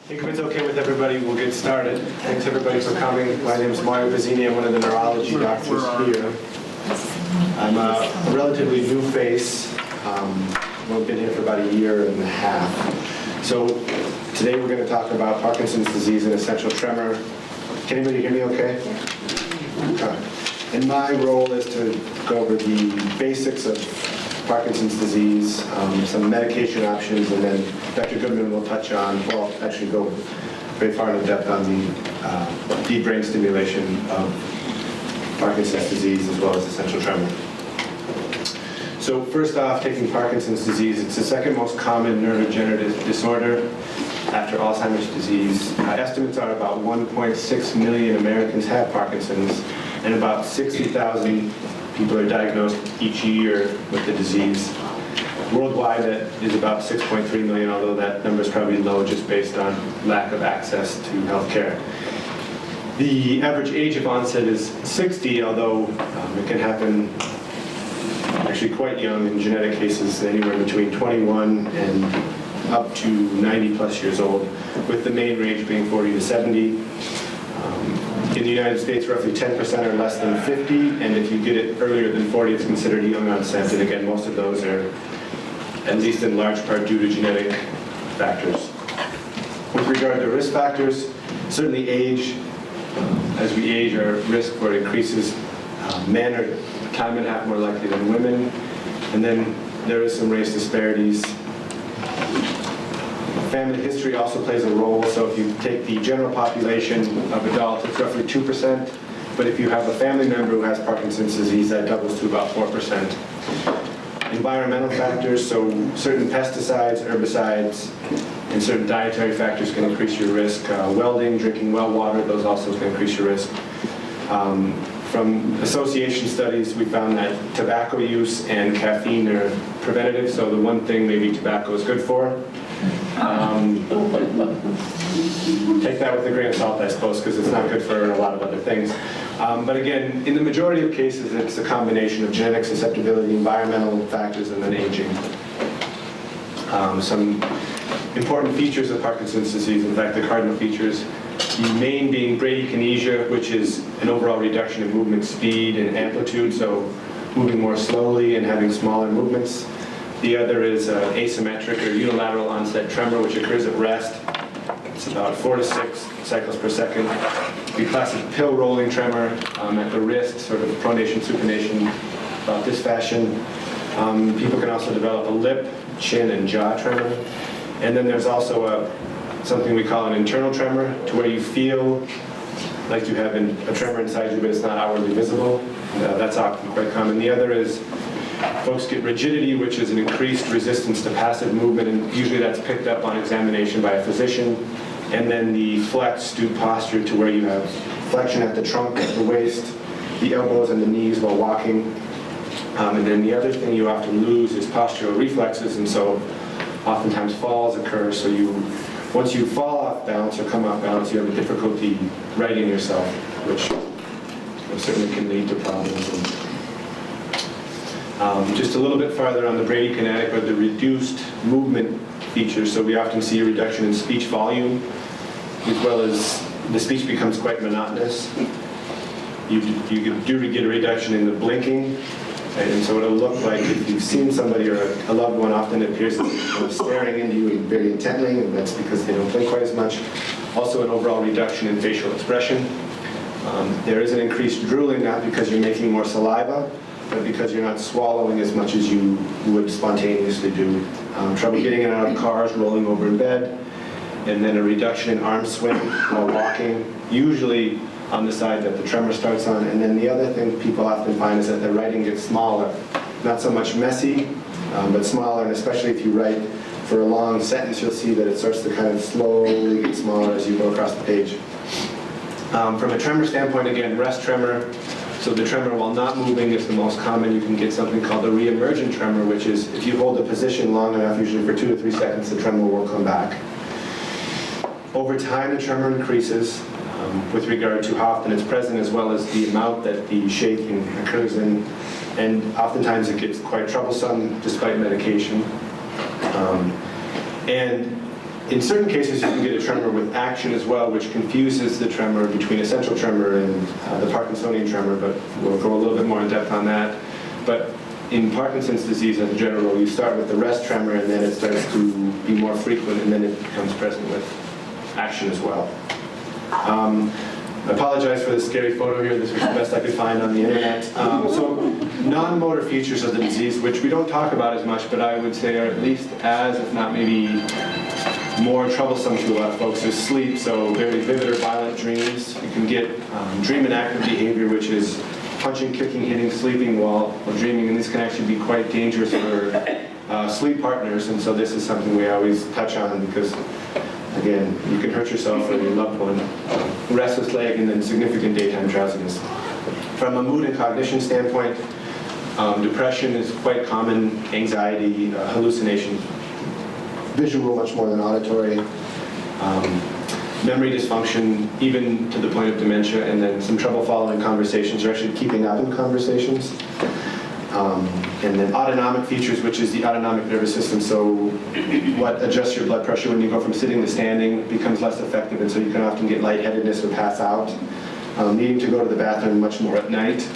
If it's okay with everybody, we'll get started. Thanks everybody for coming. My name is Mario Pizzini. I'm one of the neurology doctors here. I'm a relatively new face. I've been here for about a year and a half. So today we're going to talk about Parkinson's disease and essential tremor. Can anybody hear me okay? Okay. And my role is to go over the basics of Parkinson's disease, some medication options, and then Dr. Goodman will touch on, well, actually go very far into depth on the deep brain stimulation of Parkinson's disease as well as essential tremor. So first off, taking Parkinson's disease, it's the second most common neurodegenerative disorder after Alzheimer's disease. Estimates are about 1.6 million Americans have Parkinson's, and about 60,000 people are diagnosed each year with the disease. Worldwide, that is about 6.3 million, although that number is probably low just based on lack of access to health care. The average age of onset is 60, although it can happen actually quite young in genetic cases, anywhere between 21 and up to 90 plus years old, with the main range being 40 to 70. In the United States, roughly 10% are less than 50, and if you get it earlier than 40, it's considered young onset. And again, most of those are, at least in large part, due to genetic factors. With regard to risk factors, certainly age. As we age, our risk for it increases. Men are a time and a half more likely than women. And then there is some race disparities. Family history also plays a role, so if you take the general population of adults, it's roughly 2%, but if you have a family member who has Parkinson's disease, that doubles to about 4%. Environmental factors, so certain pesticides, herbicides, and certain dietary factors can increase your risk. Welding, drinking well water, those also can increase your risk. From association studies, we found that tobacco use and caffeine are preventative, so the one thing maybe tobacco is good for. Take that with a grain of salt, I suppose, because it's not good for a lot of other things. But again, in the majority of cases, it's a combination of genetic susceptibility, environmental factors, and then aging. Some important features of Parkinson's disease, in fact, the cardinal features, the main being bradykinesia, which is an overall reduction in movement speed and amplitude, so moving more slowly and having smaller movements. The other is asymmetric or unilateral onset tremor, which occurs at rest. It's about 4 to 6 cycles per second. The classic pill rolling tremor at the wrist, sort of pronation, supination, about this fashion. People can also develop a lip, chin, and jaw tremor. And then there's also something we call an internal tremor, to where you feel like you have a tremor inside you, but it's not outwardly visible. That's often quite common. The other is folks get rigidity, which is an increased resistance to passive movement, and usually that's picked up on examination by a physician. And then the flex, stoop posture, to where you have flexion at the trunk, at the waist, the elbows and the knees while walking. And then the other thing you often lose is postural reflexes, and so oftentimes falls occur. So once you fall off balance or come off balance, you have a difficulty righting yourself, which certainly can lead to problems. Just a little bit farther on the bradykinetic or the reduced movement features, so we often see a reduction in speech volume, as well as the speech becomes quite monotonous. You do get a reduction in the blinking, and so it'll look like if you've seen somebody or a loved one, often it appears as if they're staring into you very intently, and that's because they don't blink quite as much. Also an overall reduction in facial expression. There is an increased drooling, not because you're making more saliva, but because you're not swallowing as much as you would spontaneously do. Trouble getting in and out of cars, rolling over in bed, and then a reduction in arm swing while walking, usually on the side that the tremor starts on. And then the other thing people often find is that the writing gets smaller. Not so much messy, but smaller, and especially if you write for a long sentence, you'll see that it starts to kind of slowly get smaller as you go across the page. From a tremor standpoint, again, rest tremor. So the tremor while not moving is the most common. You can get something called a reemergent tremor, which is if you hold a position long enough, usually for 2 to 3 seconds, the tremor will come back. Over time, the tremor increases with regard to how often it's present, as well as the amount that the shaking occurs in. And oftentimes it gets quite troublesome despite medication. And In certain cases, you can get a tremor with action as well, which confuses the tremor between essential tremor and the Parkinsonian tremor, but we'll go a little bit more in depth on that. But in Parkinson's disease in general, you start with the rest tremor, and then it starts to be more frequent, and then it becomes present with action as well. I apologize for this scary photo here. This was the best I could find on the internet. So non-motor features of the disease, which we don't talk about as much, but I would say are at least as, if not maybe more troublesome to a lot of folks, is sleep. So very vivid or violent dreams. You can get dream and active behavior, which is punching, kicking, hitting, sleeping while dreaming, and this can actually be quite dangerous for sleep partners, and so this is something we always touch on because, again, you can hurt yourself or your loved one. Restless leg and then significant daytime drowsiness. From a mood and cognition standpoint, depression is quite common, anxiety, hallucinations, visual much more than auditory, memory dysfunction, even to the point of dementia, and then some trouble following conversations or actually keeping up in conversations. And then autonomic features, which is the autonomic nervous system, so what adjusts your blood pressure when you go from sitting to standing becomes less effective, and so you can often get lightheadedness or pass out, needing to go to the bathroom much more at night,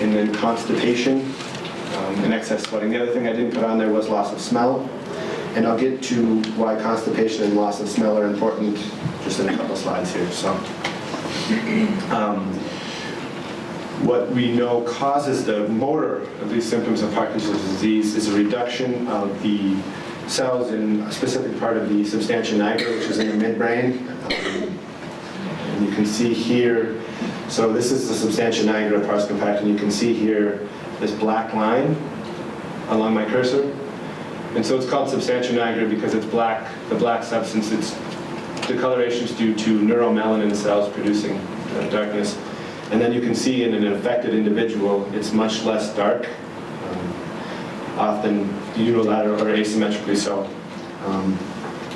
and then constipation and excess sweating. The other thing I didn't put on there was loss of smell, and I'll get to why constipation and loss of smell are important just in a couple slides here. So. What we know causes the motor of these symptoms of Parkinson's disease is a reduction of the cells in a specific part of the substantia nigra, which is in the midbrain. And you can see here, so this is the substantia nigra pars compacta, and you can see here this black line along my cursor. And so it's called substantia nigra because it's black, the black substance. It's decoloration is due to neuromelanin cells producing darkness. And then you can see in an infected individual, it's much less dark, often unilateral or asymmetrically so.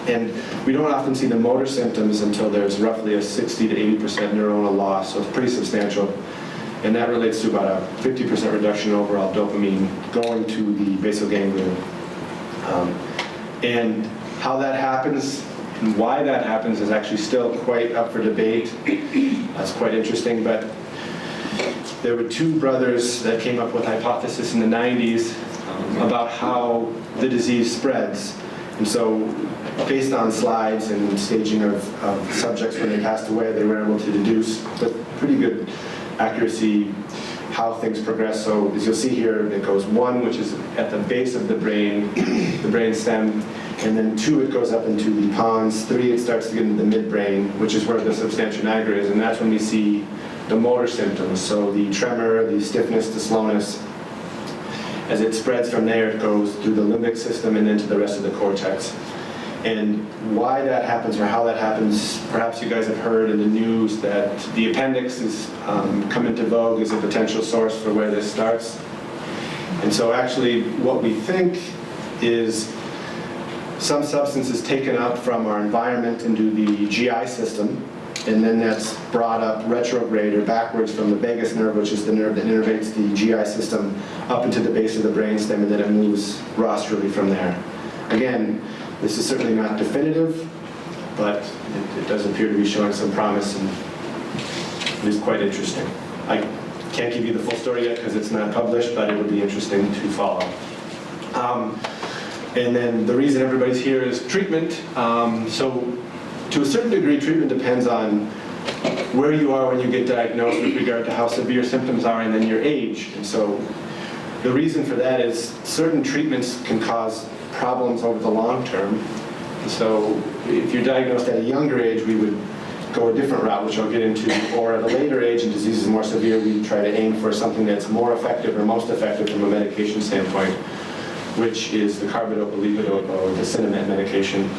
And we don't often see the motor symptoms until there's roughly a 60 to 80% neuronal loss, so it's pretty substantial. And that relates to about a 50% reduction in overall dopamine going to the basal ganglion. And how that happens and why that happens is actually still quite up for debate. That's quite interesting, but there were two brothers that came up with a hypothesis in the 90s about how the disease spreads. And so based on slides and staging of subjects when they passed away, they were able to deduce with pretty good accuracy how things progress. So as you'll see here, it goes 1, which is at the base of the brain stem, and then 2, it goes up into the pons, 3, it starts to get into the midbrain, which is where the substantia nigra is, and that's when we see the motor symptoms. So the tremor, the stiffness, the slowness. As it spreads from there, it goes through the limbic system and then to the rest of the cortex. And why that happens or how that happens, perhaps you guys have heard in the news that the appendix has come into vogue as a potential source for where this starts. And so actually what we think is some substance is taken up from our environment into the GI system, and then that's brought up retrograde or backwards from the vagus nerve, which is the nerve that innervates the GI system, up into the base of the brainstem, and then it moves rostrally from there. Again, this is certainly not definitive, but it does appear to be showing some promise, and it is quite interesting. I can't give you the full story yet because it's not published, but it would be interesting to follow. And then the reason everybody's here is treatment. So to a certain degree, treatment depends on where you are when you get diagnosed with regard to how severe symptoms are and then your age. And so the reason for that is certain treatments can cause problems over the long term. And so if you're diagnosed at a younger age, we would go a different route, which I'll get into, or at a later age and disease is more severe, we try to aim for something that's more effective or most effective from a medication standpoint, which is the carbidopa-levodopa or the Sinemet medication.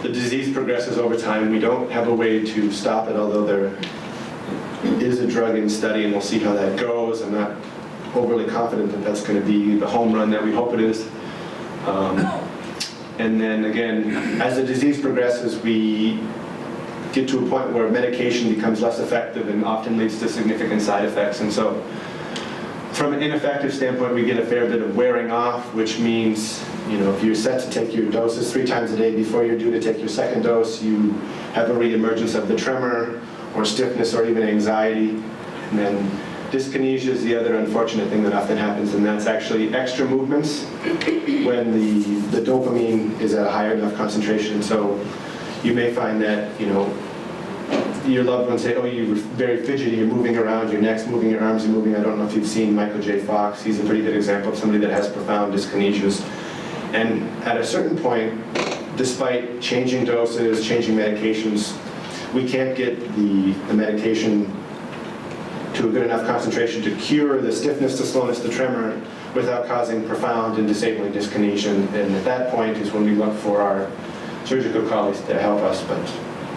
The disease progresses over time. We don't have a way to stop it, although there is a drug in study, and we'll see how that goes. I'm not overly confident that that's going to be the home run that we hope it is. And then again, as the disease progresses, we get to a point where medication becomes less effective and often leads to significant side effects. And so from an ineffective standpoint, we get a fair bit of wearing off, which means if you're set to take your doses 3 times a day before you're due to take your second dose, you have a reemergence of the tremor or stiffness or even anxiety. And then dyskinesia is the other unfortunate thing that often happens, and that's actually extra movements when the dopamine is at a higher enough concentration. So you may find that, your loved ones say, oh, you're very fidgety, you're moving around, your neck's moving, your arms are moving. I don't know if you've seen Michael J. Fox. He's a pretty good example of somebody that has profound dyskinesias. And at a certain point, despite changing doses, changing medications, we can't get the medication to a good enough concentration to cure the stiffness, the slowness, the tremor without causing profound and disabling dyskinesia. And at that point is when we look for our surgical colleagues to help us, but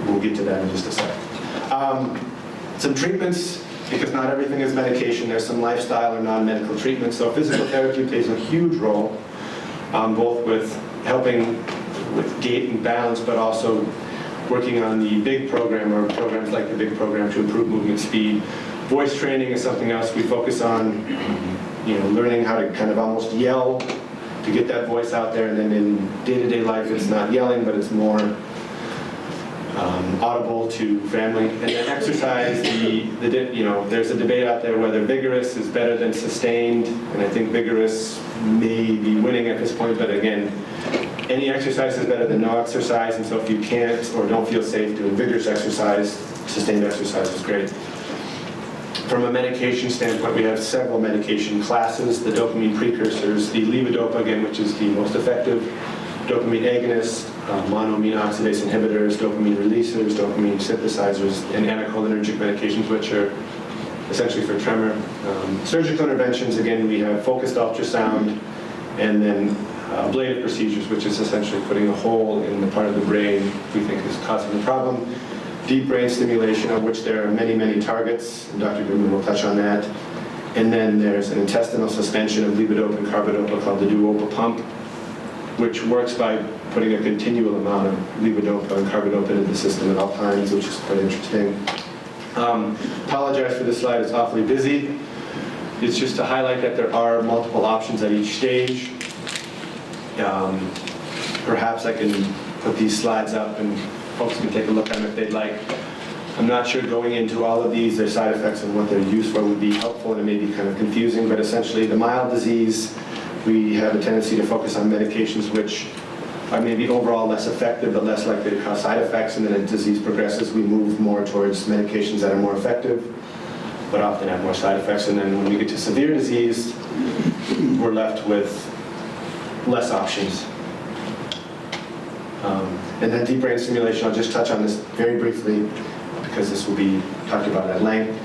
we'll get to that in just a second. Some treatments, because not everything is medication. There's some lifestyle or non-medical treatments. So physical therapy plays a huge role, both with helping with gait and balance, but also working on the big program or programs like the big program to improve movement speed. Voice training is something else we focus on, learning how to kind of almost yell to get that voice out there. And then in day-to-day life, it's not yelling, but it's more audible to family. And then exercise, there's a debate out there whether vigorous is better than sustained, and I think vigorous may be winning at this point, but again, any exercise is better than no exercise, and so if you can't or don't feel safe doing vigorous exercise, sustained exercise is great. From a medication standpoint, we have several medication classes, the dopamine precursors, the levodopa, again, which is the most effective, dopamine agonists, monoamine oxidase inhibitors, dopamine releasers, dopamine synthesizers, and anticholinergic medications, which are essentially for tremor. Surgical interventions, again, we have focused ultrasound, and then ablative procedures, which is essentially putting a hole in the part of the brain we think is causing the problem. Deep brain stimulation, of which there are many, many targets, and Dr. Goodman will touch on that. And then there's an intestinal suspension of levodopa and carbidopa called the Duopa pump, which works by putting a continual amount of levodopa and carbidopa into the system at all times, which is quite interesting. Apologize for this slide, it's awfully busy. It's just to highlight that there are multiple options at each stage. Perhaps I can put these slides up and folks can take a look at them if they'd like. I'm not sure going into all of these, their side effects and what they're used for would be helpful, and it may be kind of confusing, but essentially the mild disease, we have a tendency to focus on medications which are maybe overall less effective but less likely to cause side effects, and then as disease progresses we move more towards medications that are more effective but often have more side effects, and then when we get to severe disease we're left with less options. And then deep brain stimulation, I'll just touch on this very briefly because this will be talked about at length.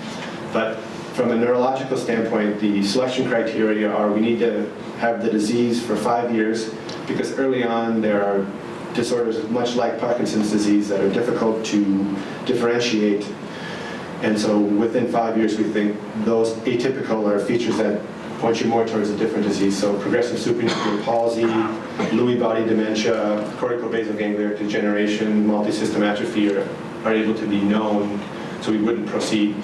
But from a neurological standpoint, the selection criteria are we need to have the disease for 5 years, because early on there are disorders much like Parkinson's disease that are difficult to differentiate. And so within 5 years we think those atypical are features that point you more towards a different disease. So progressive supranuclear palsy, Lewy body dementia, corticobasal ganglionic degeneration, multisystem atrophy are able to be known, so we wouldn't proceed.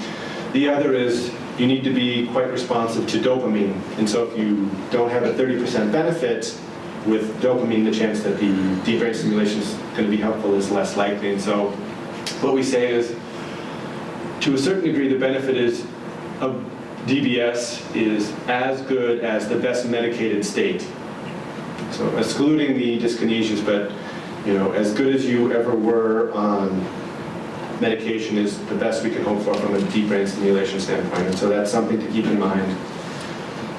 The other is you need to be quite responsive to dopamine. And so if you don't have a 30% benefit with dopamine, the chance that the deep brain stimulation is going to be helpful is less likely. And so what we say is, to a certain degree, the benefit is of DBS is as good as the best medicated state. So excluding the dyskinesias, but as good as you ever were on medication is the best we can hope for from a deep brain stimulation standpoint. And so that's something to keep in mind.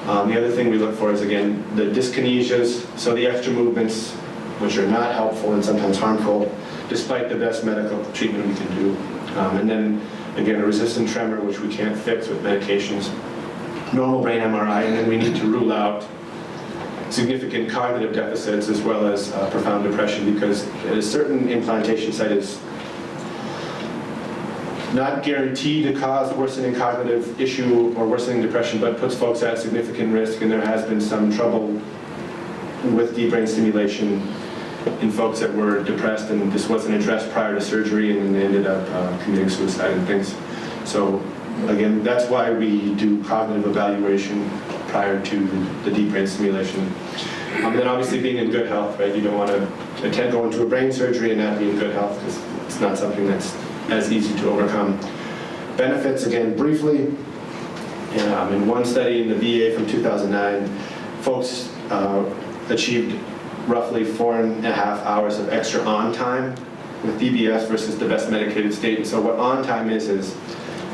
The other thing we look for is, again, the dyskinesias, so the extra movements, which are not helpful and sometimes harmful, despite the best medical treatment we can do. And then, again, a resistant tremor, which we can't fix with medications. Normal brain MRI, and then we need to rule out significant cognitive deficits as well as profound depression, because a certain implantation site is not guaranteed to cause worsening cognitive issue or worsening depression, but puts folks at significant risk, and there has been some trouble with deep brain stimulation in folks that were depressed, and this wasn't addressed prior to surgery, and then they ended up committing suicide and things. So again, that's why we do cognitive evaluation prior to the deep brain stimulation. And then obviously being in good health, right? You don't want to go into a brain surgery and not be in good health because it's not something that's as easy to overcome. Benefits, again, briefly. In one study in the VA from 2009, folks achieved roughly 4.5 hours of extra on time with DBS versus the best medicated state. And so what on time is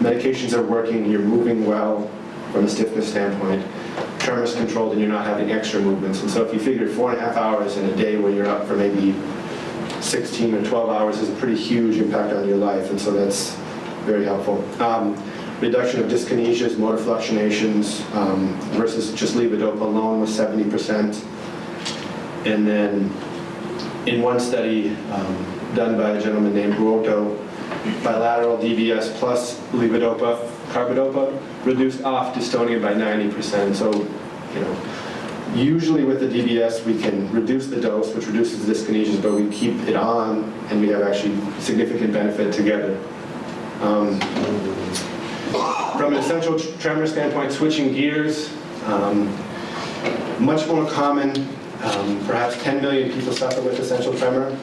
medications are working, you're moving well from a stiffness standpoint, tremors controlled, and you're not having extra movements. And so if you figure 4.5 hours in a day when you're up for maybe 16 or 12 hours is a pretty huge impact on your life, and so that's very helpful. Reduction of dyskinesias, motor fluctuations, versus just levodopa alone was 70%. And then in one study done by a gentleman named Buoto, bilateral DBS plus levodopa, carbidopa, reduced off dystonia by 90%. So, usually with the DBS we can reduce the dose, which reduces dyskinesias, but we keep it on and we have actually significant benefit together. From an essential tremor standpoint, switching gears, much more common. Perhaps 10 million people suffer with essential tremor,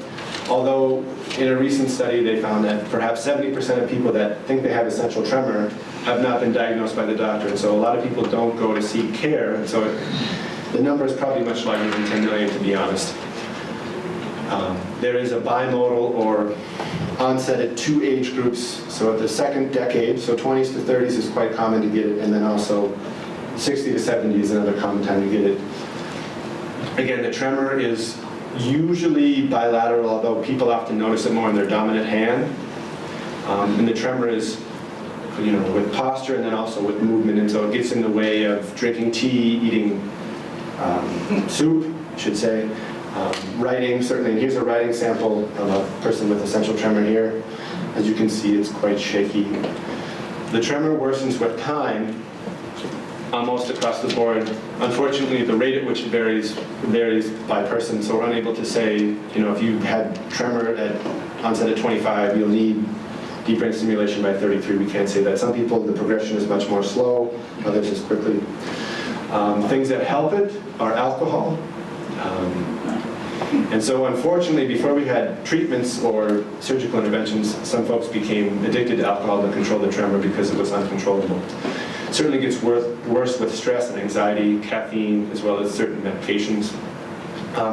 although in a recent study they found that perhaps 70% of people that think they have essential tremor have not been diagnosed by the doctor, and so a lot of people don't go to seek care, and so the number is probably much larger than 10 million, to be honest. There is a bimodal or onset at 2 age groups, so at the second decade, so 20s to 30s is quite common to get it, and then also 60 to 70 is another common time to get it. Again, the tremor is usually bilateral, although people often notice it more in their dominant hand. And the tremor is, with posture and then also with movement, and so it gets in the way of drinking tea, eating soup, I should say, writing, certainly. And here's a writing sample of a person with essential tremor here. As you can see, it's quite shaky. The tremor worsens with time, almost across the board. Unfortunately, the rate at which it varies by person, so we're unable to say, if you had tremor at onset at 25, you'll need deep brain stimulation by 33. We can't say that. Some people, the progression is much more slow, others is quickly. Things that help it are alcohol. And so unfortunately, before we had treatments or surgical interventions, some folks became addicted to alcohol to control the tremor because it was uncontrollable. It certainly gets worse with stress and anxiety, caffeine, as well as certain medications.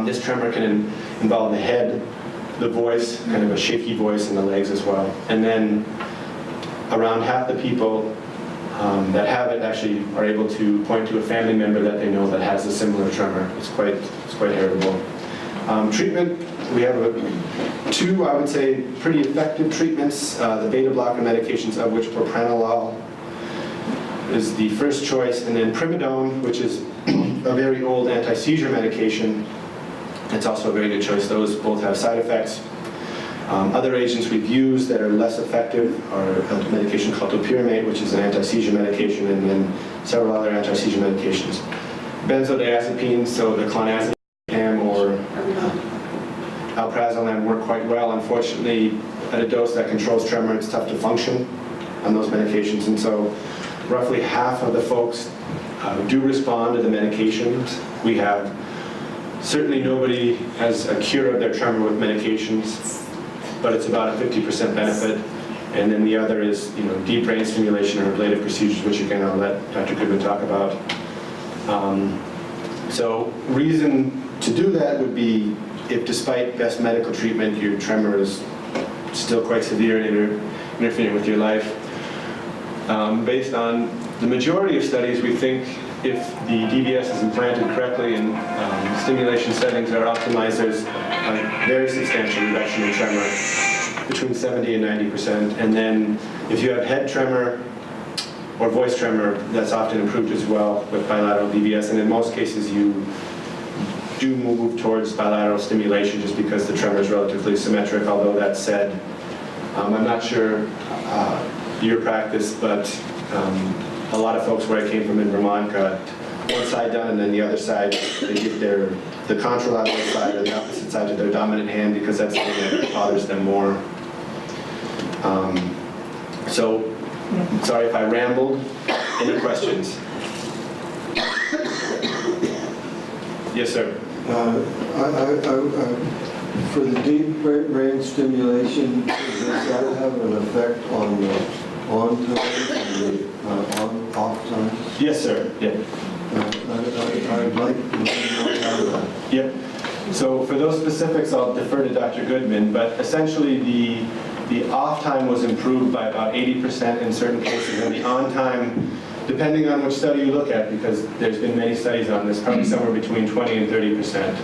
This tremor can involve the head, the voice, kind of a shaky voice, and the legs as well. And then around half the people that have it actually are able to point to a family member that they know that has a similar tremor. It's quite heritable. Treatment, we have two, I would say, pretty effective treatments. The beta blocker medications, of which propranolol is the first choice, and then primidone, which is a very old anti-seizure medication. It's also a very good choice. Those both have side effects. Other agents we've used that are less effective are a medication called topiramate, which is an anti-seizure medication, and then several other anti-seizure medications. Benzodiazepines, so the clonazepam or alprazolam work quite well. Unfortunately, at a dose that controls tremor, it's tough to function on those medications, and so roughly half of the folks do respond to the medications. We have certainly nobody has a cure of their tremor with medications, but it's about a 50% benefit. And then the other is, deep brain stimulation or ablative procedures, which again I'll let Dr. Goodman talk about. So reason to do that would be if, despite best medical treatment, your tremor is still quite severe and interfering with your life. Based on the majority of studies, we think if the DBS is implanted correctly and stimulation settings are optimized, there's a very substantial reduction in tremor, between 70 and 90%. And then if you have head tremor or voice tremor, that's often improved as well with bilateral DBS. And in most cases, you do move towards bilateral stimulation just because the tremor is relatively symmetric. Although that said, I'm not sure your practice, but a lot of folks where I came from in Vermont got one side done and then the other side, they get the contralateral side or the opposite side of their dominant hand because that's something that bothers them more. So, sorry if I rambled. Any questions? Yes, sir. For the deep brain stimulation, does that have an effect on the on time and the off time? Yes, sir. Yeah. I'd like to know how that. Yep. So for those specifics, I'll defer to Dr. Goodman, but essentially the off time was improved by about 80% in certain cases, and the on time, depending on which study you look at, because there's been many studies on this, probably somewhere between 20 and 30%.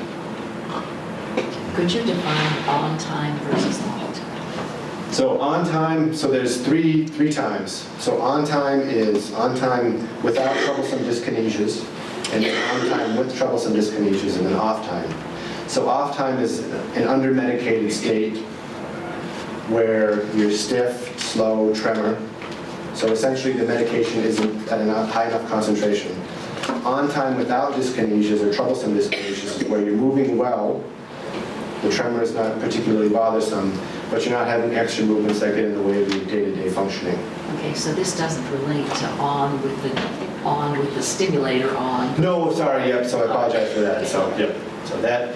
Could you define on time versus off time? So on time, so there's three times. So on time is on time without troublesome dyskinesias, and then on time with troublesome dyskinesias, and then off time. So off time is an under-medicated state where you're stiff, slow, tremor. So essentially the medication isn't at a high enough concentration. On time without dyskinesias or troublesome dyskinesias is where you're moving well, the tremor is not particularly bothersome, but you're not having extra movements that get in the way of your day-to-day functioning. Okay, so this doesn't relate to on with the stimulator on. No, sorry, yep, so I apologize for that. So, yep, so that,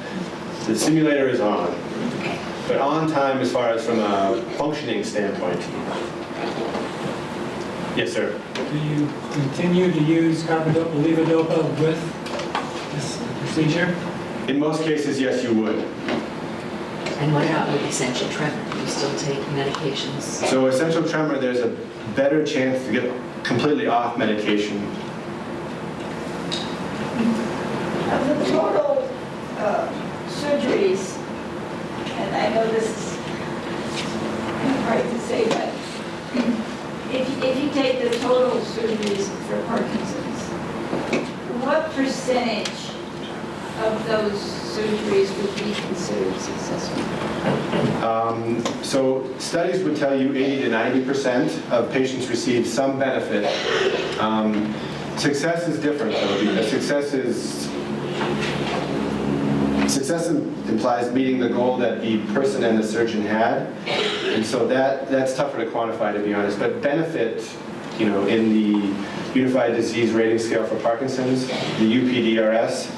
the stimulator is on. Okay. But on time as far as from a functioning standpoint. Yes, sir. Do you continue to use carbidopa-levodopa with this procedure? In most cases, yes, you would. And what about with essential tremor? Do you still take medications? So essential tremor, there's a better chance to get completely off medication. Of the total surgeries, and I know this is kind of hard to say, but if you take the total surgeries for Parkinson's, what percentage of those surgeries would be considered successful? So studies would tell you 80 to 90% of patients receive some benefit. Success is different though, because success implies meeting the goal that the person and the surgeon had, and so that's tougher to quantify, to be honest. But benefit, you know, in the Unified Disease Rating Scale for Parkinson's, the UPDRS,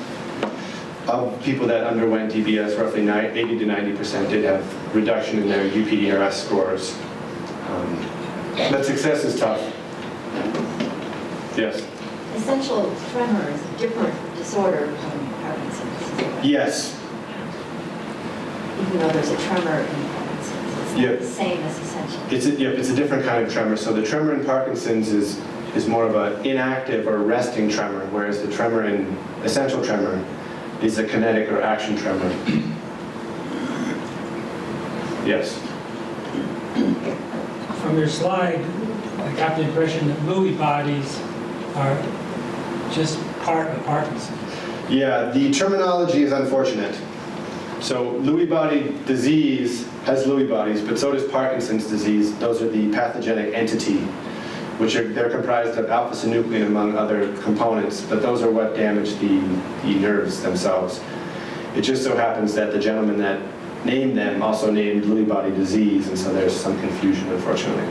of people that underwent DBS, roughly 80 to 90% did have reduction in their UPDRS scores. But success is tough. Yes? Essential tremor is a different disorder from Parkinson's. Yes. Even though there's a tremor in Parkinson's, it's not Yep. the same as essential. It's a different kind of tremor. So the tremor in Parkinson's is more of an inactive or resting tremor, whereas the tremor in essential tremor is a kinetic or action tremor. Yes? From your slide, I got the impression that Lewy bodies are just part of Parkinson's. Yeah, the terminology is unfortunate. So Lewy body disease has Lewy bodies, but so does Parkinson's disease. Those are the pathogenic entity, which they're comprised of alpha-synuclein among other components, but those are what damage the nerves themselves. It just so happens that the gentleman that named them also named Lewy body disease, and so there's some confusion, unfortunately.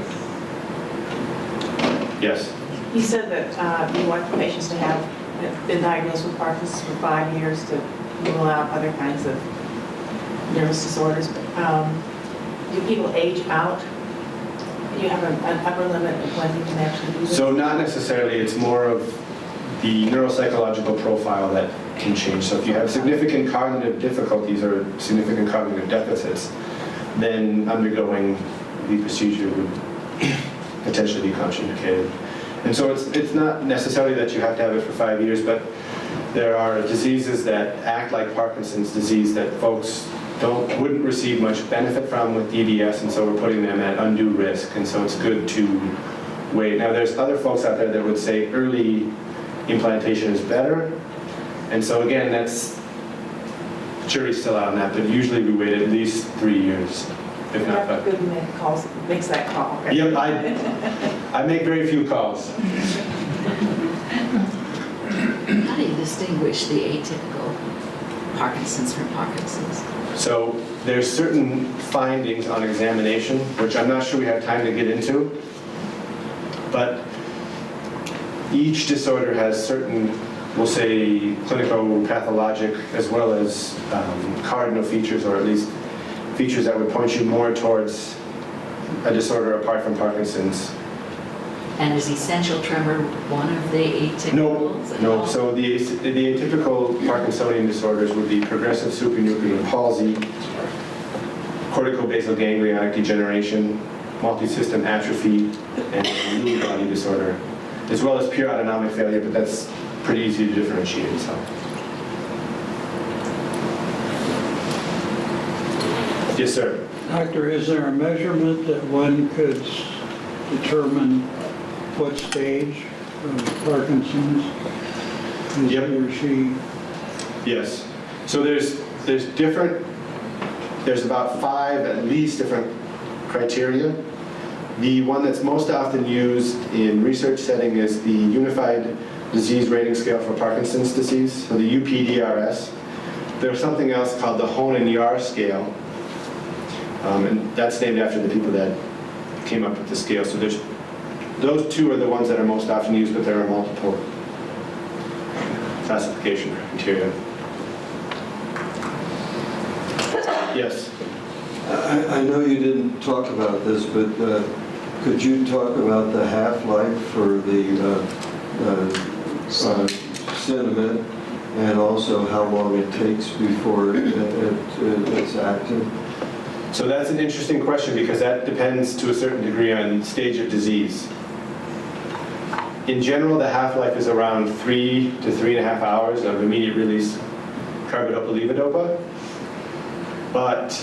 Yes? You said that you want the patients to have been diagnosed with Parkinson's for 5 years to rule out other kinds of nervous disorders. Do people age out? Do you have an upper limit of when you can actually do this? So not necessarily, it's more of the neuropsychological profile that can change. So if you have significant cognitive difficulties or significant cognitive deficits, then undergoing the procedure would potentially be contraindicated. And so it's not necessarily that you have to have it for 5 years, but there are diseases that act like Parkinson's disease that folks wouldn't receive much benefit from with DBS, and so we're putting them at undue risk, and so it's good to wait. Now there's other folks out there that would say early implantation is better, and so again, that's, jury's still out on that, but usually we wait at least 3 years, if not 5. Goodman makes that call. Okay. Yep, I make very few calls. How do you distinguish the atypical Parkinson's from Parkinson's? So there's certain findings on examination, which I'm not sure we have time to get into, but each disorder has certain we'll say, clinico-pathologic, as well as cardinal features, or at least features that would point you more towards a disorder apart from Parkinson's. And is essential tremor one of the atypicals? at No. all? So the atypical Parkinsonian disorders would be progressive supranuclear palsy, corticobasal ganglionic degeneration, multisystem atrophy, and Lewy body disorder, as well as pure autonomic failure, but that's pretty easy to differentiate. So. Yes, sir. Doctor, is there a measurement that one could determine what stage of Parkinson's is Yep. he or she? Yes. So there's about 5 at least different criteria. The one that's most often used in research setting is the Unified Disease Rating Scale for Parkinson's disease, so the UPDRS. There's something else called the Hone and Yar scale, and that's named after the people that came up with the scale. So those 2 are the ones that are most often used, but there are multiple classification criteria. Yes. I know you didn't talk about this, but could you talk about the half-life for the cinnamon, and also how long it takes before it's active? So that's an interesting question, because that depends to a certain degree on stage of disease. In general, the half-life is around 3 to 3.5 hours of immediate release carbidopa-levodopa. But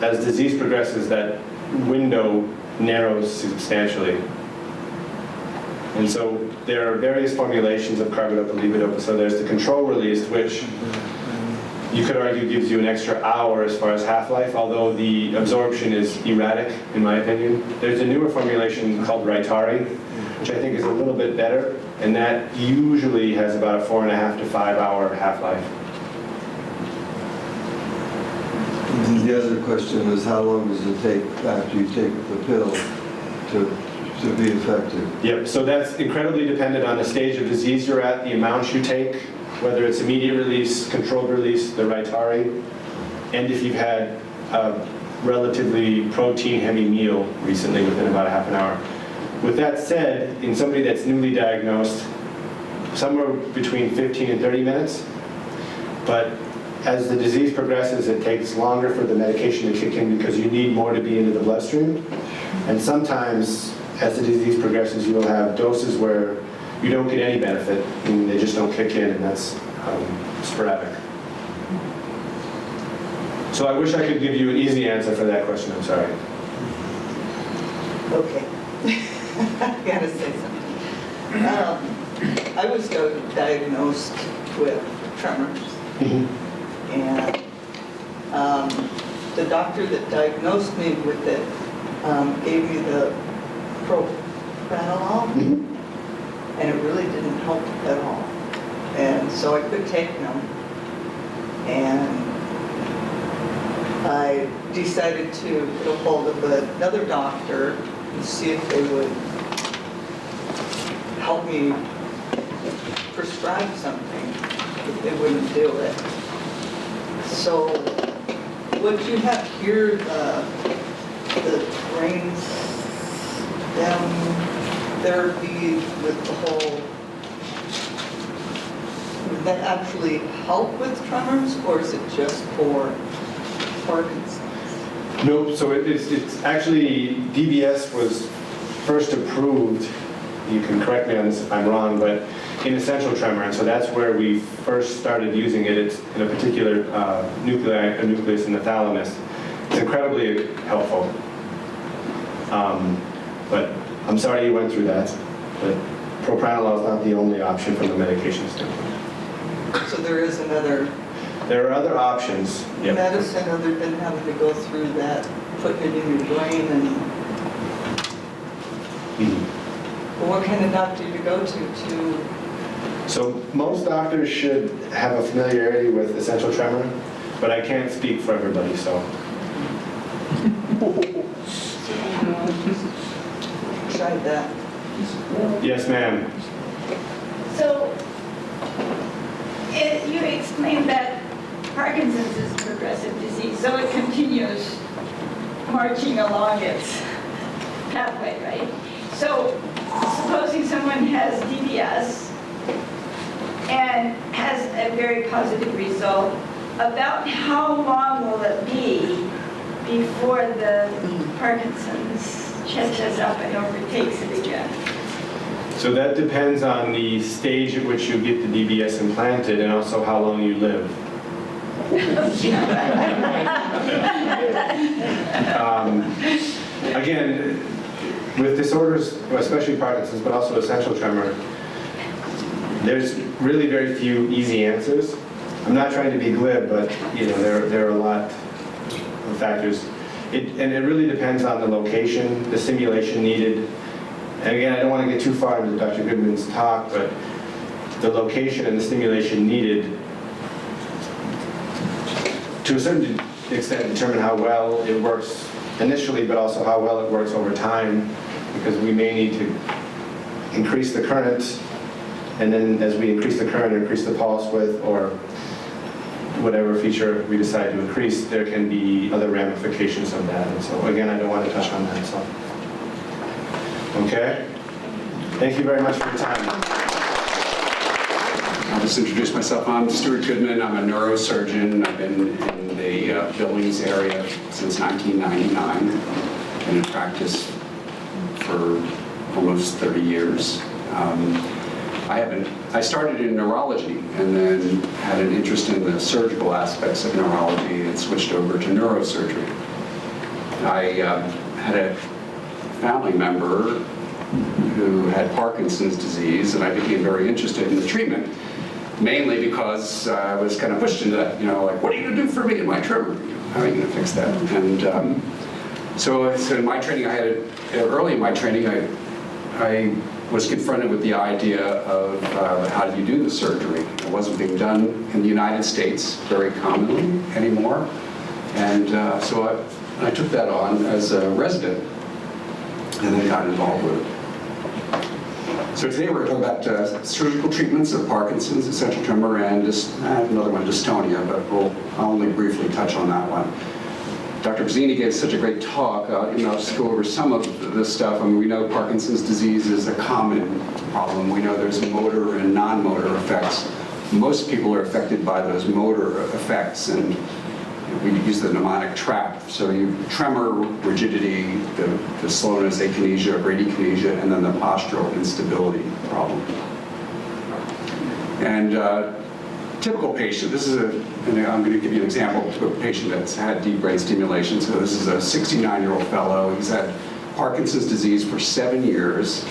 as disease progresses, that window narrows substantially. And so there are various formulations of carbidopa-levodopa. So there's the control release, which you could argue gives you an extra hour as far as half-life, although the absorption is erratic, in my opinion. There's a newer formulation called Rytari, which I think is a little bit better, and that usually has about a 4.5 to 5 hour half-life. The other question is, how long does it take after you take the pill to be effective? Yep, so that's incredibly dependent on the stage of disease you're at, the amounts you take, whether it's immediate release, controlled release, the Rytari, and if you've had a relatively protein-heavy meal recently within about a half an hour. With that said, in somebody that's newly diagnosed, somewhere between 15 and 30 minutes, but as the disease progresses, it takes longer for the medication to kick in because you need more to be into the bloodstream. And sometimes, as the disease progresses, you will have doses where you don't get any benefit, and they just don't kick in, and that's sporadic. So I wish I could give you an easy answer for that question, I'm sorry. Okay. I gotta say something. I was diagnosed with tremors, and the doctor that diagnosed me with it gave me the propranolol, and it really didn't help at all. And so I quit taking them, and I decided to get a hold of another doctor and see if they would help me prescribe something, but they wouldn't do it. So what you have here, the brain stem therapy with the whole, would that actually help with tremors, or is it just for Parkinson's? Nope, so it's actually, DBS was first approved, you can correct me on this if I'm wrong, but in essential tremor, and so that's where we first started using it. It's in a particular nucleus in the thalamus. It's incredibly helpful. But I'm sorry you went through that, but propranolol is not the only option from the medication standpoint. So there is another There are other options. Yep. medicine other than having to go through that, putting it in your brain, and what kind of doctor to go to? So most doctors should have a familiarity with essential tremor, but I can't speak for everybody, so. Try that. Yes, ma'am. So, you explained that Parkinson's is a progressive disease, so it continues marching along its pathway, right? So supposing someone has DBS and has a very positive result, about how long will it be before the Parkinson's catches up and overtakes it again? So that depends on the stage at which you get the DBS implanted and also how long you live. Again, with disorders, especially Parkinson's, but also essential tremor, there's really very few easy answers. I'm not trying to be glib, but there are a lot of factors. And it really depends on the location, the stimulation needed. And again, I don't want to get too far into Dr. Goodman's talk, but the location and the stimulation needed to a certain extent determine how well it works initially, but also how well it works over time, because we may need to increase the current, and then as we increase the current, increase the pulse width, or whatever feature we decide to increase, there can be other ramifications of that. And so again, I don't want to touch on that. So, okay. Thank you very much for your time. I'll just introduce myself. I'm Stuart Goodman. I'm a neurosurgeon. I've been in the Billings area since 1999. Been in practice for almost 30 years. I started in neurology and then had an interest in the surgical aspects of neurology and switched over to neurosurgery. I had a family member who had Parkinson's disease, and I became very interested in the treatment, mainly because I was kind of pushed into that, like, what are you going to do for me in my tremor? How are you going to fix that? And so in my training, early in my training, I was confronted with the idea of how do you do the surgery? It wasn't being done in the United States very commonly anymore. And so I took that on as a resident and then got involved with it. So today we're talking about surgical treatments of Parkinson's, essential tremor, and I have another one, dystonia, but I'll only briefly touch on that one. Dr. Pizzini gave such a great talk. I'll just go over some of this stuff. I mean, we know Parkinson's disease is a common problem. We know there's motor and non-motor effects. Most people are affected by those motor effects, and we use the mnemonic TRAP. So tremor, rigidity, the slowness, akinesia, bradykinesia, and then the postural instability problem. And typical patient, and I'm going to give you an example of a patient that's had deep brain stimulation. So this is a 69-year-old fellow. He's had Parkinson's disease for 7 years.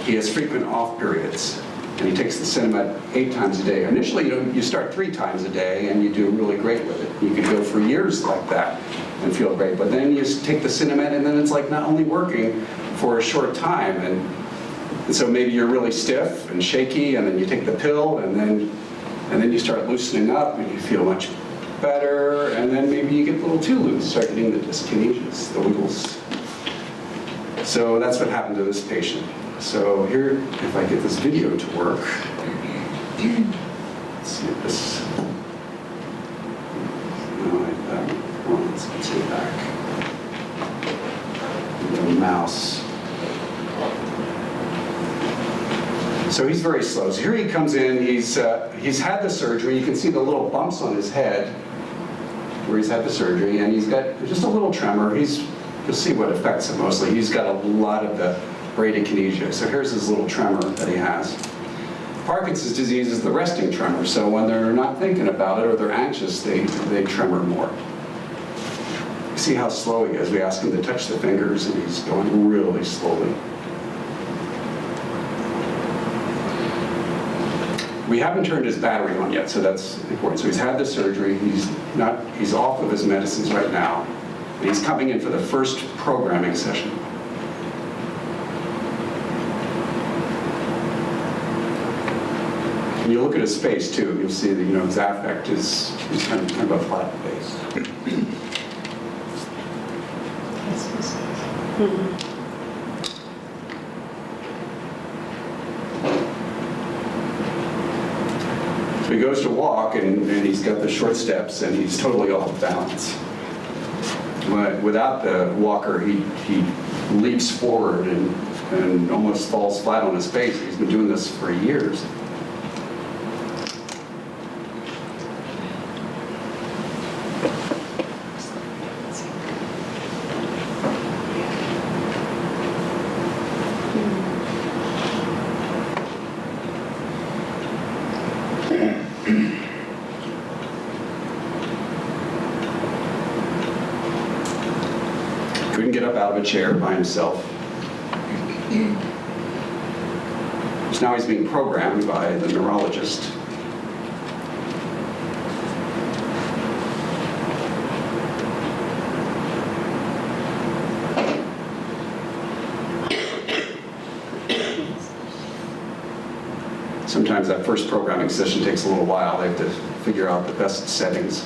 He has frequent off periods, and he takes the Cinemet 8 times a day. Initially, you start 3 times a day, and you do really great with it. You can go for years like that and feel great. But then you take the Cinemet, and then it's like not only working for a short time. And so maybe you're really stiff and shaky, and then you take the pill, and then you start loosening up, and you feel much better, and then maybe you get a little too loose, start getting the dyskinesias, the wiggles. So that's what happened to this patient. So here, if I get this video to work, let's see if this, let's get back. The mouse. So he's very slow. So here he comes in, he's had the surgery. You can see the little bumps on his head where he's had the surgery, and he's got just a little tremor. You'll see what affects him mostly. He's got a lot of the bradykinesia. So here's his little tremor that he has. Parkinson's disease is the resting tremor. So when they're not thinking about it or they're anxious, they tremor more. See how slow he is. We ask him to touch the fingers, and he's going really slowly. We haven't turned his battery on yet, so that's important. So he's had the surgery. He's off of his medicines right now, and he's coming in for the first programming session. And you look at his face too. You'll see that his affect is kind of a flat face. So he goes to walk, and he's got the short steps, and he's totally off balance. Without the walker, he leaps forward and almost falls flat on his face. He's been doing this for years. Couldn't get up out of a chair by himself. So now he's being programmed by the neurologist. Sometimes that first programming session takes a little while. They have to figure out the best settings.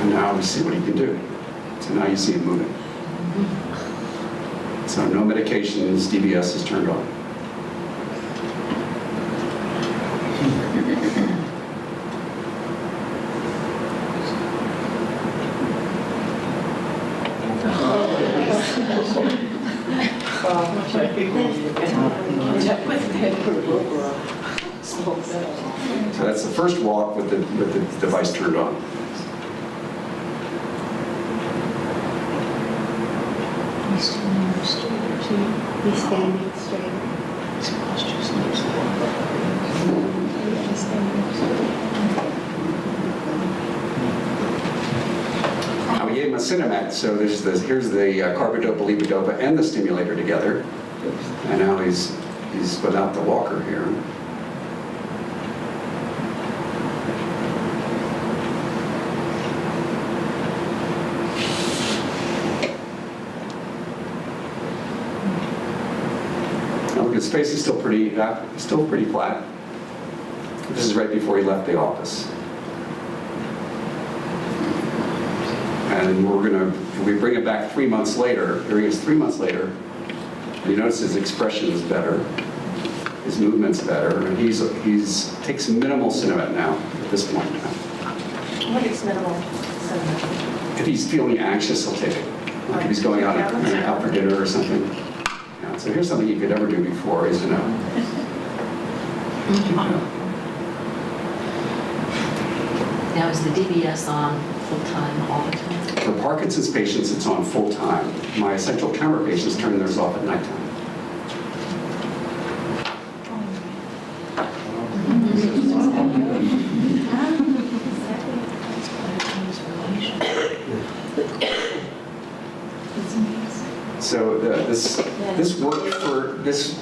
And now we see what he can do. So now you see him moving. So no medications, DBS is turned on. So that's the first walk with the device turned on. He's standing straight. He's standing straight. Now we gave him a Cinemax, so here's the carbidopa, levodopa, and the stimulator together. And now he's without the walker here. His face is still pretty flat. This is right before he left the office. And we bring it back 3 months later. Here he is 3 months later. And you notice his expression is better. His movement's better. And he's takes minimal Cinemet now at this point now. What is minimal Cinemet? If he's feeling anxious, he'll take it. Like if he's going out for dinner or something. So here's something you could never do before, is Now is the DBS on full-time all the time? For Parkinson's patients, it's on full-time. My essential tremor patients turn theirs off at nighttime. So this worked for this.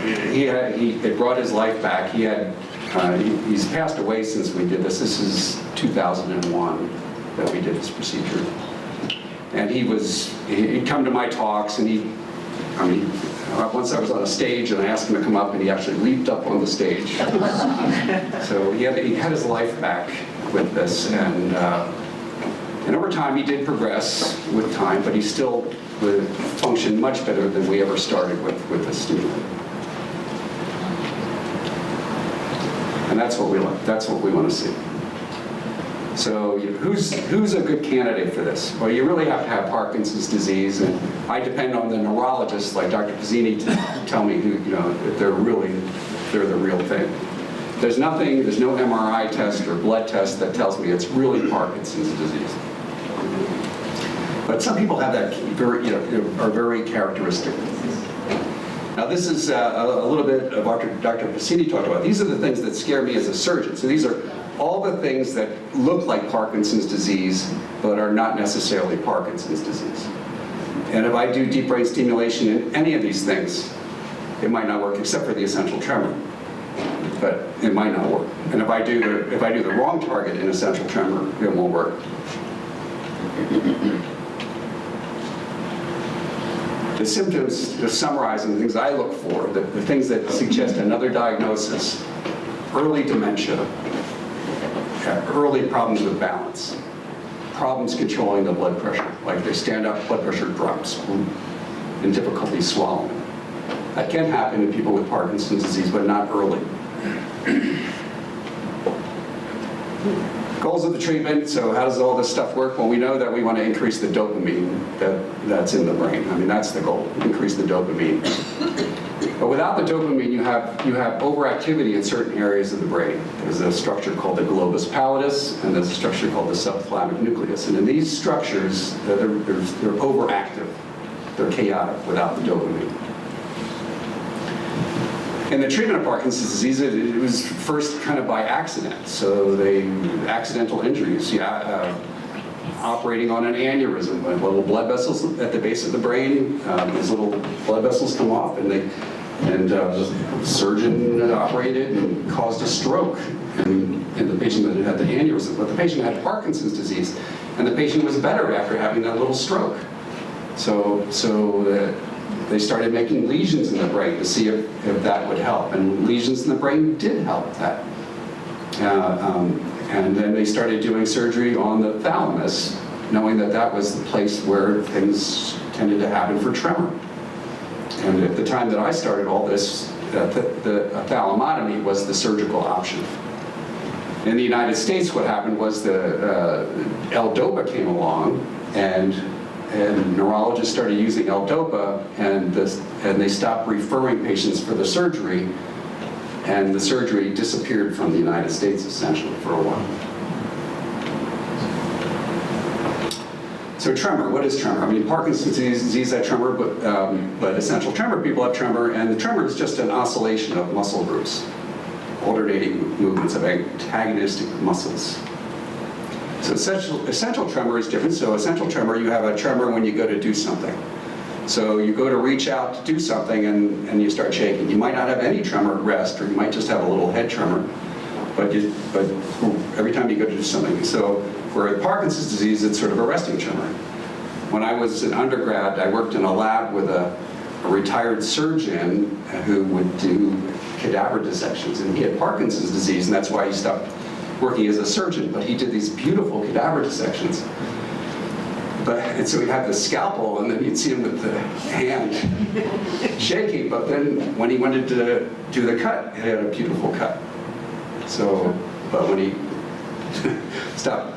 It brought his life back. He's passed away since we did this. This is 2001 that we did this procedure. And he'd come to my talks, and once I was on a stage and I asked him to come up, and he actually leaped up on the stage. So he had his life back with this, and over time he did progress with time, but he still would function much better than we ever started with the stimulator. And that's what we like. That's what we want to see. So who's a good candidate for this? Well, you really have to have Parkinson's disease, and I depend on the neurologists like Dr. Pizzini to tell me if they're the real thing. There's no MRI test or blood test that tells me it's really Parkinson's disease. But some people have that are very characteristic. Now this is a little bit of what Dr. Pizzini talked about. These are the things that scare me as a surgeon. So these are all the things that look like Parkinson's disease, but are not necessarily Parkinson's disease. And if I do deep brain stimulation in any of these things, it might not work, except for the essential tremor. But it might not work. And if I do the wrong target in essential tremor, it won't work. The symptoms, to summarize, and the things I look for, the things that suggest another diagnosis: early dementia, early problems with balance, problems controlling the blood pressure, like they stand up, blood pressure drops, and difficulty swallowing. That can happen in people with Parkinson's disease, but not early. Goals of the treatment, so how does all this stuff work? Well, we know that we want to increase the dopamine that's in the brain. I mean, that's the goal, increase the dopamine. But without the dopamine, you have overactivity in certain areas of the brain. There's a structure called the globus pallidus, and there's a structure called the subthalamic nucleus. And in these structures, they're overactive. They're chaotic without the dopamine. In the treatment of Parkinson's disease, it was first kind of by accident. So accidental injuries, operating on an aneurysm, when little blood vessels at the base of the brain, these little blood vessels come off, and the surgeon operated and caused a stroke in the patient that had the aneurysm. But the patient had Parkinson's disease, and the patient was better after having that little stroke. So they started making lesions in the brain to see if that would help, and lesions in the brain did help that. And then they started doing surgery on the thalamus, knowing that that was the place where things tended to happen for tremor. And at the time that I started all this, the thalamotomy was the surgical option. In the United States, what happened was the L-DOPA came along, and neurologists started using L-DOPA, and they stopped referring patients for the surgery, and the surgery disappeared from the United States essentially for a while. So tremor, what is tremor? I mean, Parkinson's disease had tremor, but essential tremor people have tremor, and the tremor is just an oscillation of muscle groups, alternating movements of antagonistic muscles. So essential tremor is different. So essential tremor, you have a tremor when you go to do something. So you go to reach out to do something and you start shaking. You might not have any tremor at rest, or you might just have a little head tremor, but every time you go to do something. So for Parkinson's disease, it's sort of a resting tremor. When I was an undergrad, I worked in a lab with a retired surgeon who would do cadaver dissections, and he had Parkinson's disease, and that's why he stopped working as a surgeon, but he did these beautiful cadaver dissections. And so he'd have the scalpel, and then you'd see him with the hand shaking, but then when he wanted to do the cut, he had a beautiful cut. But when he stopped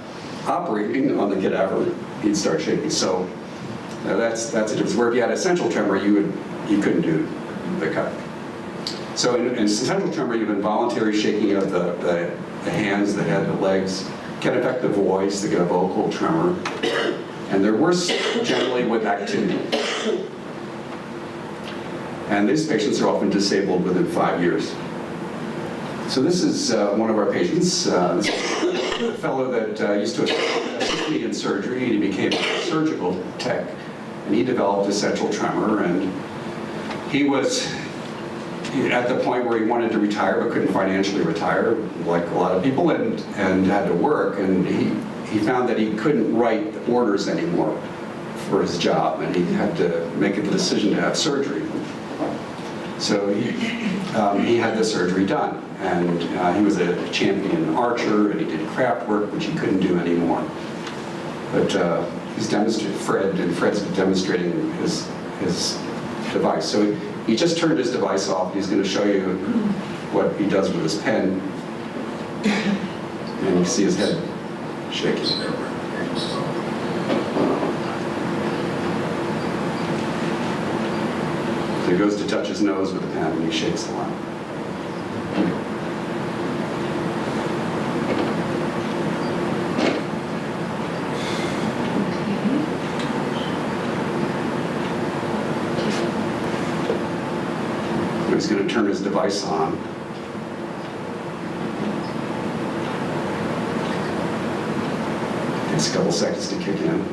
operating on the cadaver, he'd start shaking. So that's the difference. Where if you had essential tremor, you couldn't do the cut. So in essential tremor, you have involuntary shaking of the hands, the head, the legs, can affect the voice, they get a vocal tremor, and they're worse generally with activity. And these patients are often disabled within 5 years. So this is one of our patients, this is a fellow that used to assist me in surgery, and he became a surgical tech, and he developed essential tremor, and he was at the point where he wanted to retire but couldn't financially retire, like a lot of people, and had to work, and he found that he couldn't write orders anymore for his job, and he had to make a decision to have surgery. So he had the surgery done, and he was a champion archer, and he did craft work, which he couldn't do anymore. But Fred's demonstrating his device. So he just turned his device off. He's going to show you what he does with his pen. And you can see his head shaking. So he goes to touch his nose with the pen, and he shakes the line. He's going to turn his device on. It takes a couple seconds to kick in.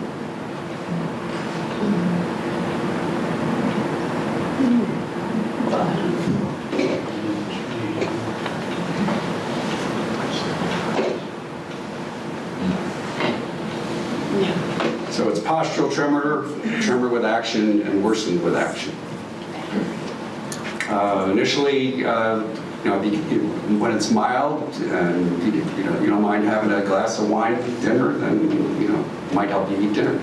So it's postural tremor, tremor with action, and worsened with action. Initially, when it's mild and you don't mind having a glass of wine with dinner, then it might help you eat dinner.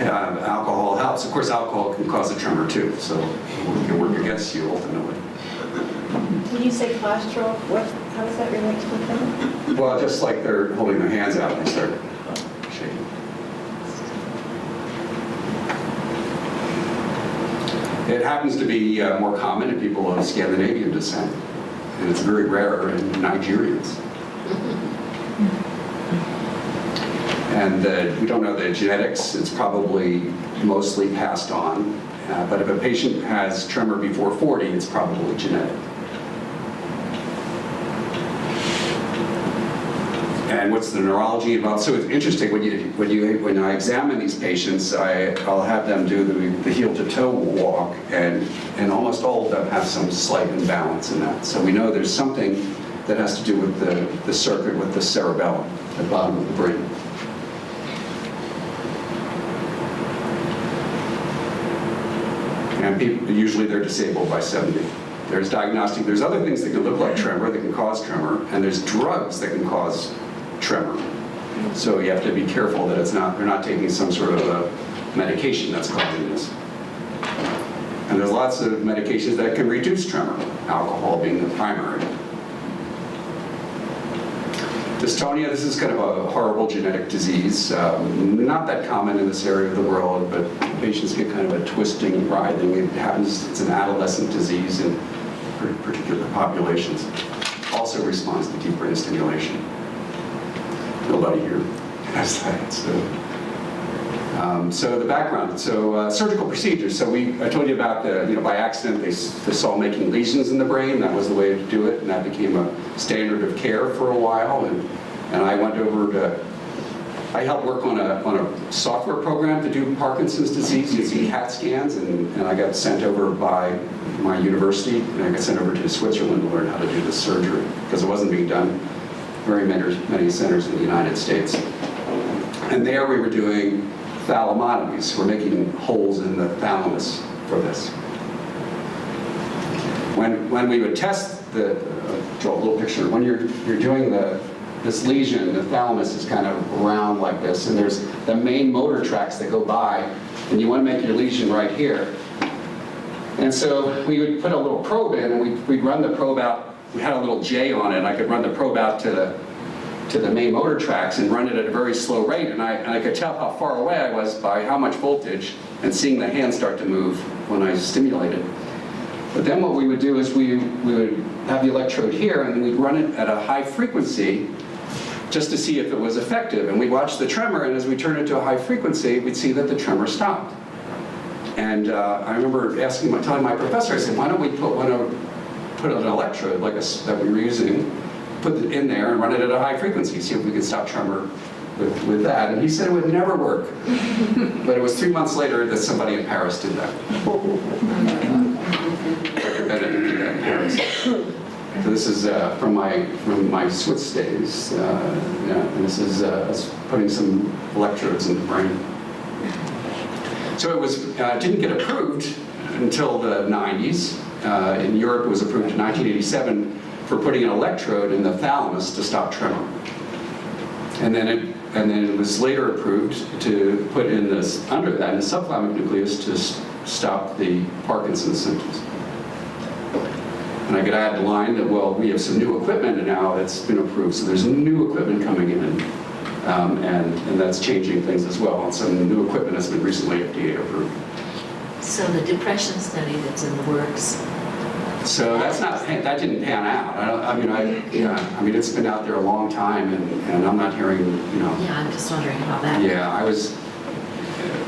alcohol helps. Of course, alcohol can cause a tremor too, so it can work against you ultimately. When you say claustral, how does that relate to the tremor? Well, just like they're holding their hands out and they start shaking. It happens to be more common in people of Scandinavian descent, and it's very rare in Nigerians. And we don't know the genetics. It's probably mostly passed on. But if a patient has tremor before 40, it's probably genetic. And what's the neurology about? So it's interesting when I examine these patients, I'll have them do the heel-to-toe walk, and almost all of them have some slight imbalance in that. So we know there's something that has to do with the circuit with the cerebellum, the bottom of the brain. And people, usually they're disabled by 70. There's diagnostic, there's other things that can look like tremor, that can cause tremor, and there's drugs that can cause tremor. So you have to be careful that they're not taking some sort of a medication that's causing this. And there's lots of medications that can reduce tremor, alcohol being the primary. Dystonia, this is kind of a horrible genetic disease. Not that common in this area of the world, but patients get kind of a twisting, writhing. It happens, it's an adolescent disease in particular populations. Also responds to deep brain stimulation. Nobody here has that. So the background, surgical procedures. So I told you about by accident they saw making lesions in the brain. That was the way to do it, and that became a standard of care for a while. And I went over to, I helped work on a software program to do Parkinson's disease using CAT scans, and I got sent over by my university, and I got sent over to Switzerland to learn how to do this surgery, because it wasn't being done very many centers in the United States. And there we were doing thalamotomies. We're making holes in the thalamus for this. When we would test draw a little picture, when you're doing this lesion, the thalamus is kind of round like this, and there's the main motor tracks that go by, and you want to make your lesion right here. And so we would put a little probe in, and we'd run the probe out. We had a little J on it, and I could run the probe out to the main motor tracks and run it at a very slow rate, and I could tell how far away I was by how much voltage, and seeing the hand start to move when I stimulated. But then what we would do is we would have the electrode here, and we'd run it at a high frequency just to see if it was effective. And we'd watch the tremor, and as we turned it to a high frequency, we'd see that the tremor stopped. And I remember telling my professor, I said, why don't we put an electrode that we were using, put it in there and run it at a high frequency, see if we could stop tremor with that. And he said it would never work. But it was 3 months later that somebody in Paris did that. Dr. Bennett did that in Paris. So this is from my Swiss days. And this is us putting some electrodes in the brain. So it was didn't get approved until the 90s. In Europe, it was approved in 1987 for putting an electrode in the thalamus to stop tremor. And then it was later approved to put in this, under that, in the subthalamic nucleus to stop the Parkinson's symptoms. And I could add the line that, well, we have some new equipment now that's been approved, so there's new equipment coming in, and that's changing things as well. And some new equipment has been recently FDA approved. So the depression study that's in the works. So that didn't pan out. I mean, it's been out there a long time, and I'm not hearing, Yeah, I'm just wondering how that. Yeah,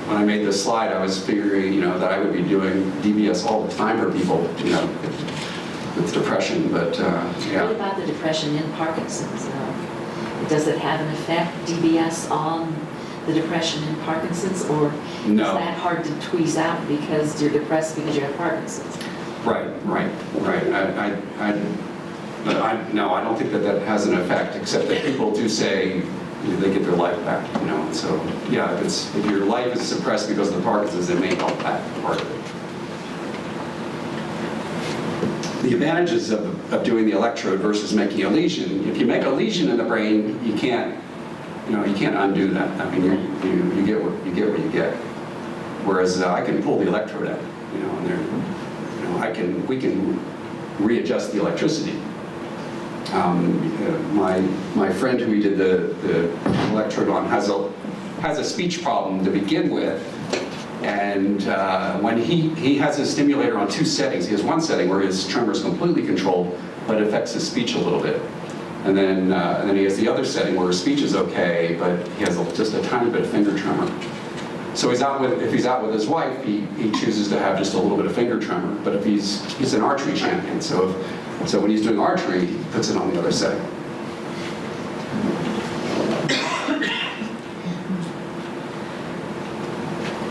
when I made this slide, I was figuring, that I would be doing DBS all the time for people, with depression, but yeah. What about the depression in Parkinson's? Does it have an effect, DBS, on the depression in Parkinson's, or No. is that hard to tweeze out because you're depressed because you have Parkinson's? Right. No, I don't think that has an effect, except that people do say they get their life back, So, yeah, if your life is suppressed because of the Parkinson's, it may help that part of it. The advantages of doing the electrode versus making a lesion, if you make a lesion in the brain, you can't undo that. I mean, you get what you get. Whereas I can pull the electrode out, and we can readjust the electricity. My friend who we did the electrode on has a speech problem to begin with, and when he has his stimulator on 2 settings. He has one setting where his tremor is completely controlled, but it affects his speech a little bit. And then he has the other setting where his speech is okay, but he has just a tiny bit of finger tremor. So if he's out with his wife, he chooses to have just a little bit of finger tremor. But if he's an archery champion, so when he's doing archery, he puts it on the other setting.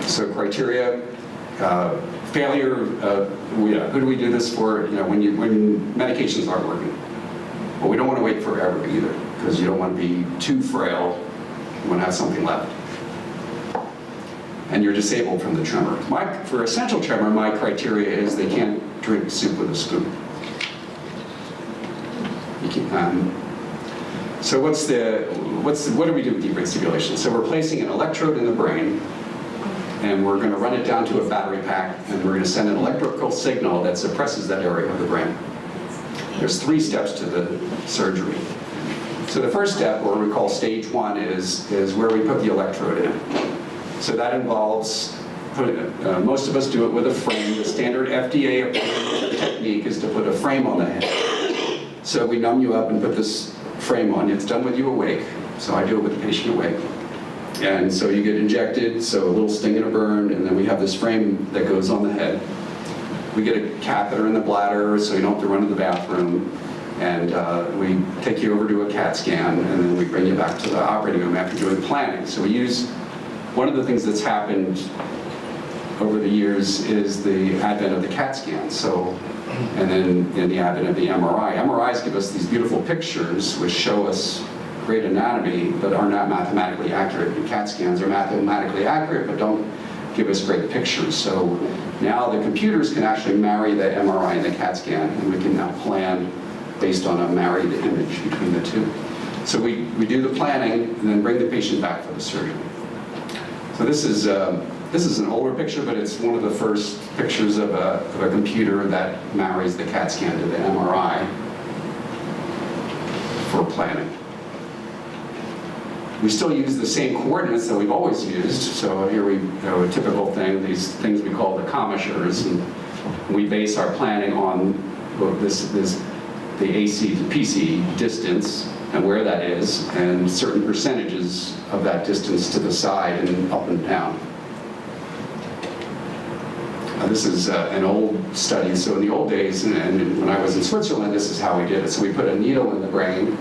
So criteria, failure. Who do we do this for? When medications aren't working. Well, we don't want to wait forever either, because you don't want to be too frail. You want to have something left. And you're disabled from the tremor. For essential tremor, my criteria is they can't drink soup with a spoon. So what do we do with deep brain stimulation? So we're placing an electrode in the brain, and we're going to run it down to a battery pack, and we're going to send an electrical signal that suppresses that area of the brain. There's 3 steps to the surgery. So the first step, or we call stage 1, is where we put the electrode in. So that involves, most of us do it with a frame. The standard FDA approved technique is to put a frame on the head. So we numb you up and put this frame on. It's done with you awake. So I do it with the patient awake. And so you get injected, so a little sting and a burn, and then we have this frame that goes on the head. We get a catheter in the bladder, so you don't have to run to the bathroom. And we take you over to a CAT scan, and then we bring you back to the operating room after doing planning. So we use, one of the things that's happened over the years is the advent of the CAT scan. And then in the advent of the MRI. MRIs give us these beautiful pictures which show us great anatomy, but are not mathematically accurate. And CAT scans are mathematically accurate, but don't give us great pictures. So now the computers can actually marry the MRI and the CAT scan, and we can now plan based on a married image between the two. So we do the planning and then bring the patient back for the surgery. So this is an older picture, but it's one of the first pictures of a computer that marries the CAT scan to the MRI for planning. We still use the same coordinates that we've always used. So here we a typical thing, these things we call the commissures, and we base our planning on the AC to PC distance and where that is, and certain percentages of that distance to the side and up and down. This is an old study. So in the old days, and when I was in Switzerland, this is how we did it. So we put a needle in the brain,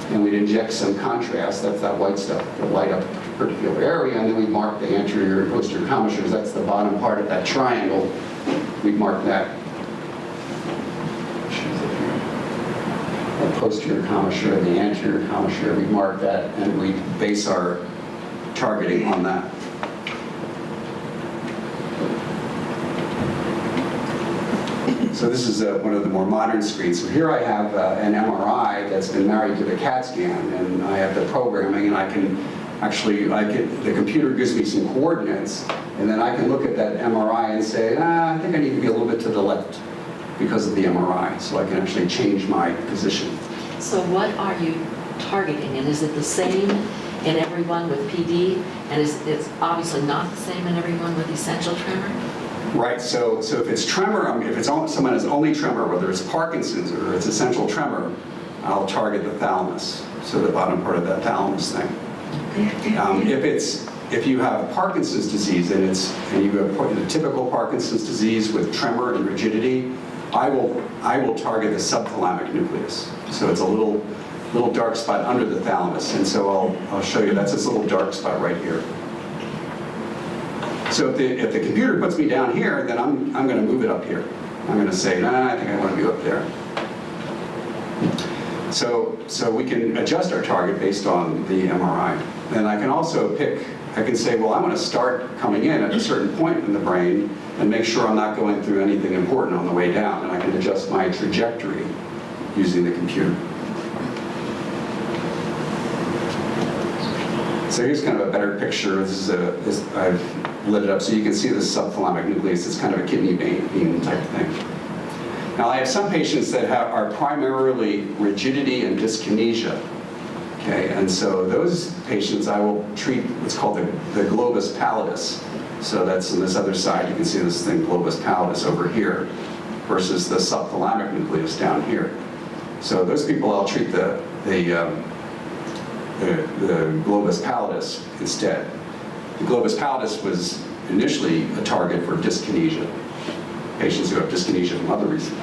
and we'd inject some contrast, that's that white stuff, to light up a particular area, and then we'd mark the anterior and posterior commissures. That's the bottom part of that triangle. We'd mark that. The posterior commissure, the anterior commissure, we'd mark that, and we'd base our targeting on that. So this is one of the more modern screens. So here I have an MRI that's been married to the CAT scan, and I have the programming, and I can actually, the computer gives me some coordinates, and then I can look at that MRI and say, I think I need to be a little bit to the left because of the MRI, so I can actually change my position. So what are you targeting, and is it the same in everyone with PD, and it's obviously not the same in everyone with essential tremor? Right, so if it's tremor, if someone has only tremor, whether it's Parkinson's or it's essential tremor, I'll target the thalamus, so the bottom part of that thalamus thing. If you have Parkinson's disease and you have the typical Parkinson's disease with tremor and rigidity, I will target the subthalamic nucleus. So it's a little dark spot under the thalamus, and so I'll show you. That's this little dark spot right here. So if the computer puts me down here, then I'm going to move it up here. I'm going to say, I think I want to be up there. So we can adjust our target based on the MRI. And I can also I can say, well, I want to start coming in at a certain point in the brain and make sure I'm not going through anything important on the way down. And I can adjust my trajectory using the computer. So here's kind of a better picture. I've lit it up. So you can see this subthalamic nucleus. It's kind of a kidney bean type of thing. Now, I have some patients that are primarily rigidity and dyskinesia. Okay, and so those patients I will treat what's called the globus pallidus. So that's on this other side. You can see this thing, globus pallidus, over here, versus the subthalamic nucleus down here. So those people I'll treat the globus pallidus instead. The globus pallidus was initially a target for dyskinesia, patients who have dyskinesia from other reasons.